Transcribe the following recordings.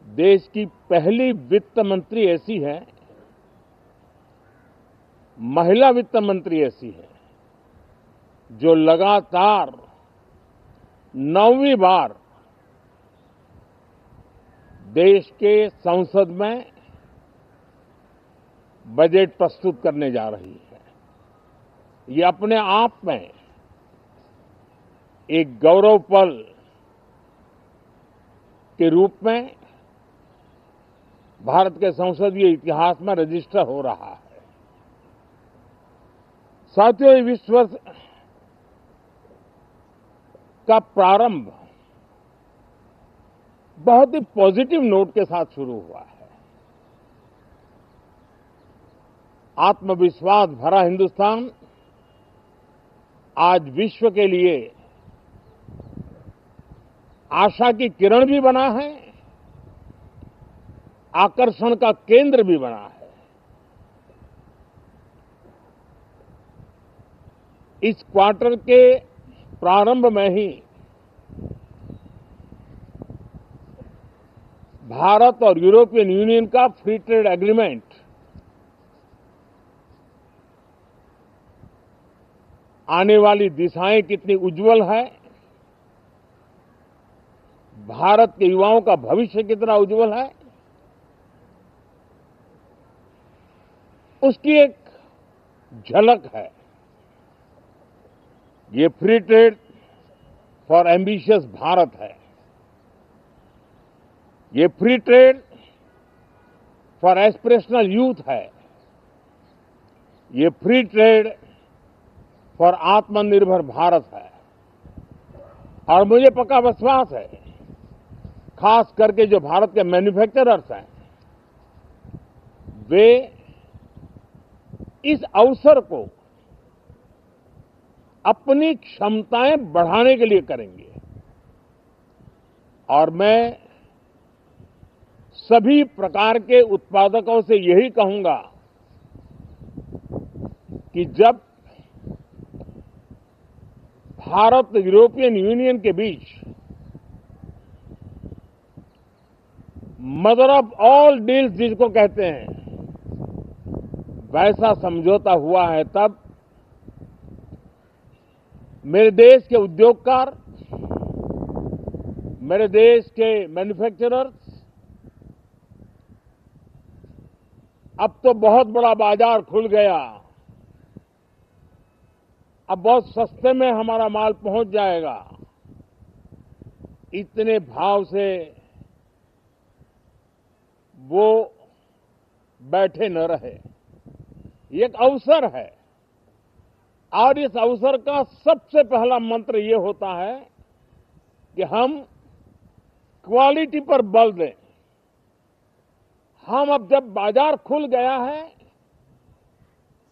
देश की पहली वित्त मंत्री ऐसी है, महिला वित्त मंत्री ऐसी है, जो लगातार 9वीं बार देश के संसद में बजट प्रस्तुत करने जा रही है। ये अपने आप में एक गौरव पल के रूप में भारत के संसदीय इतिहास में रजिस्टर हो रहा है। साथियों, इस वर्ष का प्रारंभ बहुत ही पॉजिटिव नोट के साथ शुरू हुआ है। आत्मविश्वास भरा हिंदुस्तान आज विश्व के लिए आशा की किरण भी बना है, आकर्षण का केंद्र भी बना है। इस क्वार्टर के प्रारंभ में ही भारत और यूरोपियन यूनियन का फ्री ट्रेड एग्रीमेंट आने वाली दिशाएं कितनी उज्जवल है, भारत के युवाओं का भविष्य कितना उज्जवल है, उसकी एक झलक है। ये free trade for ambitious Bharat है। ये free trade for aspirational youth है। ये फ्री ट्रेड फॉर आत्मनिर्भर भारत है। और मुझे पक्का विश्वास है, खास करके जो भारत के मैन्युफैक्चरर्स हैं, वे इस अवसर को अपनी क्षमताएं बढ़ाने के लिए करेंगे। और मैं सभी प्रकार के उत्पादकों से यही कहूंगा कि जब भारत यूरोपियन यूनियन के बीच मदर ऑफ ऑल डील्स जिसको कहते हैं, वैसा समझौता हुआ है, तब मेरे देश के उद्योगकार, मेरे देश के मैन्युफैक्चरर्स अब तो बहुत बड़ा बाजार खुल गया, अब बहुत सस्ते में हमारा माल पहुंच जाएगा, इतने भाव से वो बैठे न रहे। ये एक अवसर है और इस अवसर का सबसे पहला मंत्र ये होता है कि हम क्वालिटी पर बल दें। हम अब जब बाजार खुल गया है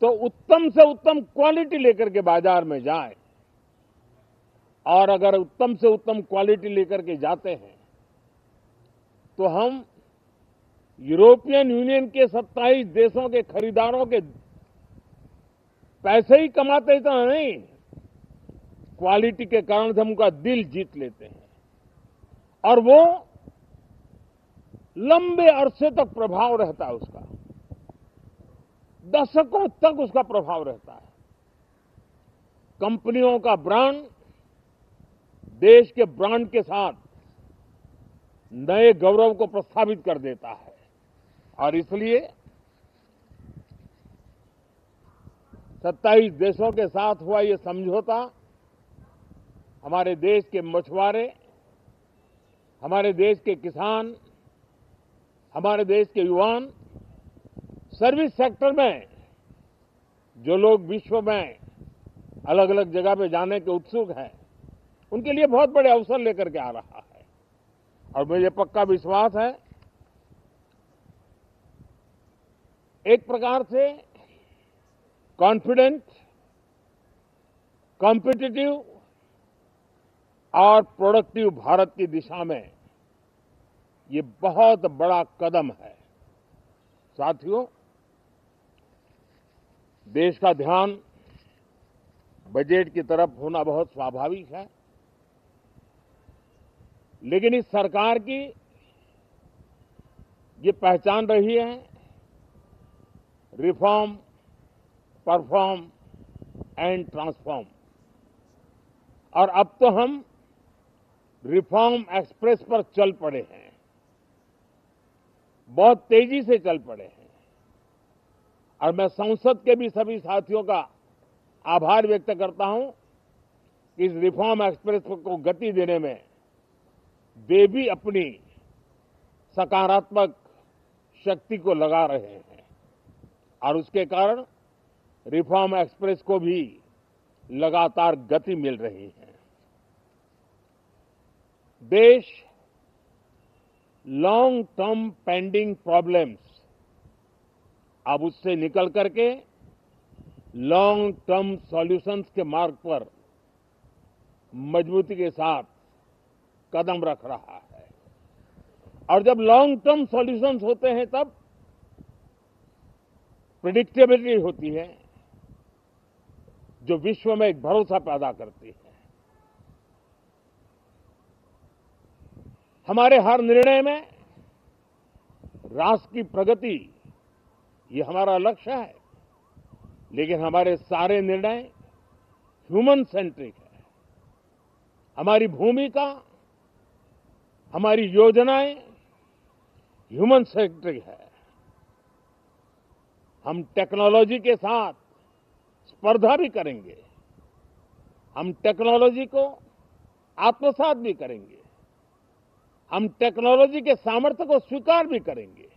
तो उत्तम से उत्तम क्वालिटी लेकर के बाजार में जाएं। और अगर उत्तम से उत्तम क्वालिटी लेकर के जाते हैं तो हम यूरोपियन यूनियन के 27 देशों के खरीदारों के पैसे ही कमाते तो नहीं, क्वालिटी के कारण से हम उनका दिल जीत लेते हैं और वो लंबे अरसे तक प्रभाव रहता है, उसका दशकों तक उसका प्रभाव रहता है। कंपनियों का ब्रांड देश के ब्रांड के साथ नए गौरव को प्रस्थापित कर देता है। और इसलिए 27 देशों के साथ हुआ ये समझौता हमारे देश के मछुआरे, हमारे देश के किसान, हमारे देश के युवान, सर्विस सेक्टर में जो लोग विश्व में अलग अलग जगह पे जाने के उत्सुक हैं, उनके लिए बहुत बड़े अवसर लेकर के आ रहा है। और मुझे पक्का विश्वास है, एक प्रकार से कॉन्फिडेंट, कॉम्पिटिटिव और प्रोडक्टिव भारत की दिशा में ये बहुत बड़ा कदम है। साथियों, देश का ध्यान बजट की तरफ होना बहुत स्वाभाविक है, लेकिन इस सरकार की ये पहचान रही है रिफॉर्म, परफॉर्म एंड ट्रांसफॉर्म। और अब तो हम रिफॉर्म एक्सप्रेस पर चल पड़े हैं, बहुत तेजी से चल पड़े हैं। और मैं संसद के भी सभी साथियों का आभार व्यक्त करता हूं कि इस रिफॉर्म एक्सप्रेस को गति देने में वे भी अपनी सकारात्मक शक्ति को लगा रहे हैं और उसके कारण रिफॉर्म एक्सप्रेस को भी लगातार गति मिल रही है। देश लॉन्ग टर्म पेंडिंग प्रॉब्लम्स अब उससे निकल करके लॉन्ग टर्म सॉल्यूशंस के मार्ग पर मजबूती के साथ कदम रख रहा है। और जब लॉन्ग टर्म सॉल्यूशंस होते हैं तब प्रेडिक्टेबिलिटी होती है, जो विश्व में एक भरोसा पैदा करती है। हमारे हर निर्णय में राष्ट्र की प्रगति ये हमारा लक्ष्य है, लेकिन हमारे सारे निर्णय ह्यूमन सेंट्रिक है। हमारी भूमिका, हमारी योजनाएं ह्यूमन सेंट्रिक है। हम टेक्नोलॉजी के साथ स्पर्धा भी करेंगे, हम टेक्नोलॉजी को आत्मसात भी करेंगे, हम टेक्नोलॉजी के सामर्थ्य को स्वीकार भी करेंगे,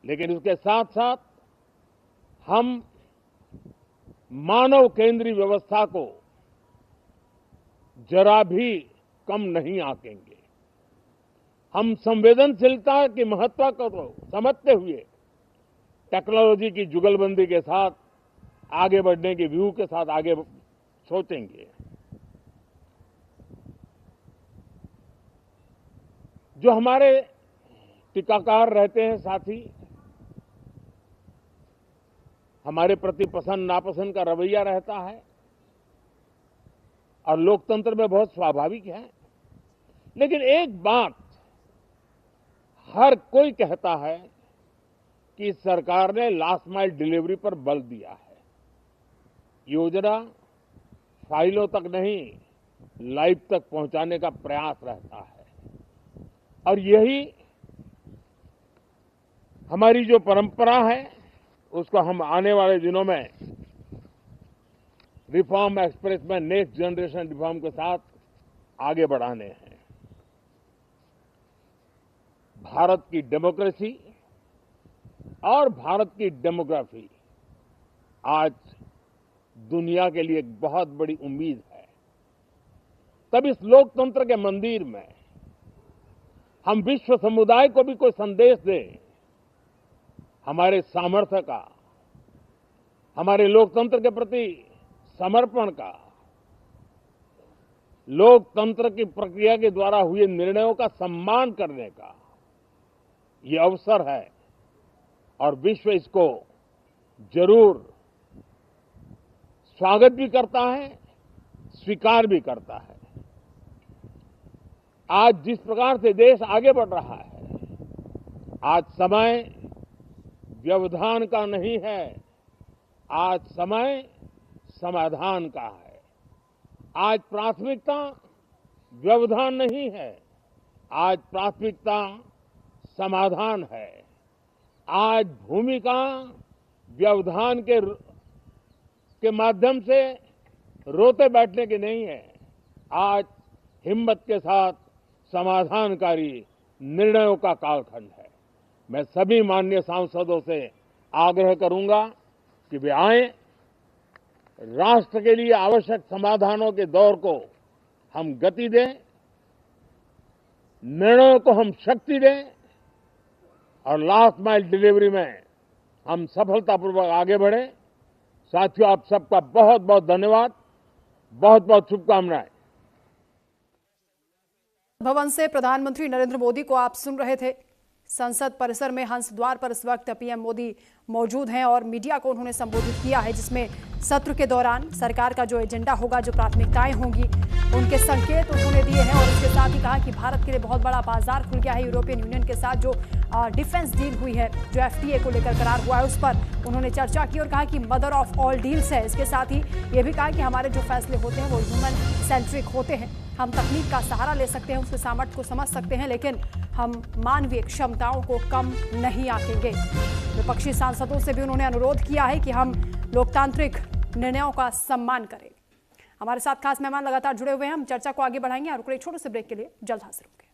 लेकिन उसके साथ साथ हम मानव केंद्रीय व्यवस्था को जरा भी कम नहीं आंकेंगे। हम संवेदनशीलता की महत्ता को समझते हुए टेक्नोलॉजी की जुगलबंदी के साथ आगे बढ़ने के व्यू के साथ आगे सोचेंगे। जो हमारे टीकाकार रहते हैं साथी, हमारे प्रति पसंद नापसंद का रवैया रहता है और लोकतंत्र में बहुत स्वाभाविक है। लेकिन एक बात हर कोई कहता है कि सरकार ने लास्ट माइल डिलीवरी पर बल दिया है। योजना फाइलों तक नहीं, लाइव तक पहुंचाने का प्रयास रहता है। और यही हमारी जो परंपरा है, उसको हम आने वाले दिनों में रिफॉर्म एक्सप्रेस में नेक्स्ट जनरेशन रिफॉर्म के साथ आगे बढ़ाने हैं। भारत की डेमोक्रेसी और भारत की डेमोग्राफी आज दुनिया के लिए एक बहुत बड़ी उम्मीद है। तब इस लोकतंत्र के मंदिर में हम विश्व समुदाय को भी कोई संदेश दें, हमारे सामर्थ्य का, हमारे लोकतंत्र के प्रति समर्पण का, लोकतंत्र की प्रक्रिया के द्वारा हुए निर्णयों का सम्मान करने का ये अवसर है और विश्व इसको जरूर स्वागत भी करता है, स्वीकार भी करता है। आज जिस प्रकार से देश आगे बढ़ रहा है, आज समय व्यवधान का नहीं है, आज समय समाधान का है। आज प्राथमिकता व्यवधान नहीं है, आज प्राथमिकता समाधान है। आज भूमिका व्यवधान के माध्यम से रोते बैठने की नहीं है, आज हिम्मत के साथ समाधानकारी निर्णयों का कालखंड है। मैं सभी माननीय सांसदों से आग्रह करूंगा कि वे आएं, राष्ट्र के लिए आवश्यक समाधानों के दौर को हम गति दें, निर्णयों को हम शक्ति दें और लास्ट माइल डिलीवरी में हम सफलतापूर्वक आगे बढ़ें। साथियों, आप सबका बहुत बहुत धन्यवाद, बहुत बहुत शुभकामनाएं। भवन से प्रधानमंत्री नरेंद्र मोदी को आप सुन रहे थे। संसद परिसर में हंस द्वार पर इस वक्त पीएम मोदी मौजूद हैं और मीडिया को उन्होंने संबोधित किया है, जिसमें सत्र के दौरान सरकार का जो एजेंडा होगा, जो प्राथमिकताएं होंगी, उनके संकेत उन्होंने दिए हैं। और इसके साथ ही कहा कि भारत के लिए बहुत बड़ा बाजार खुल गया है। यूरोपियन यूनियन के साथ जो डिफेंस डील हुई है, जो FTA को लेकर करार हुआ है, उस पर उन्होंने चर्चा की और कहा कि मदर ऑफ ऑल डील्स है। इसके साथ ही ये भी कहा कि हमारे जो फैसले होते हैं वो ह्यूमन सेंट्रिक होते हैं। हम तकनीक का सहारा ले सकते हैं, उसके सामर्थ्य को समझ सकते हैं, लेकिन हम मानवीय क्षमताओं को कम नहीं आंकेंगे। विपक्षी सांसदों से भी उन्होंने अनुरोध किया है कि हम लोकतांत्रिक निर्णयों का सम्मान करें। हमारे साथ खास मेहमान लगातार जुड़े हुए हैं, हम चर्चा को आगे बढ़ाएंगे और एक छोटे से ब्रेक के लिए जल्द हाजिर होंगे।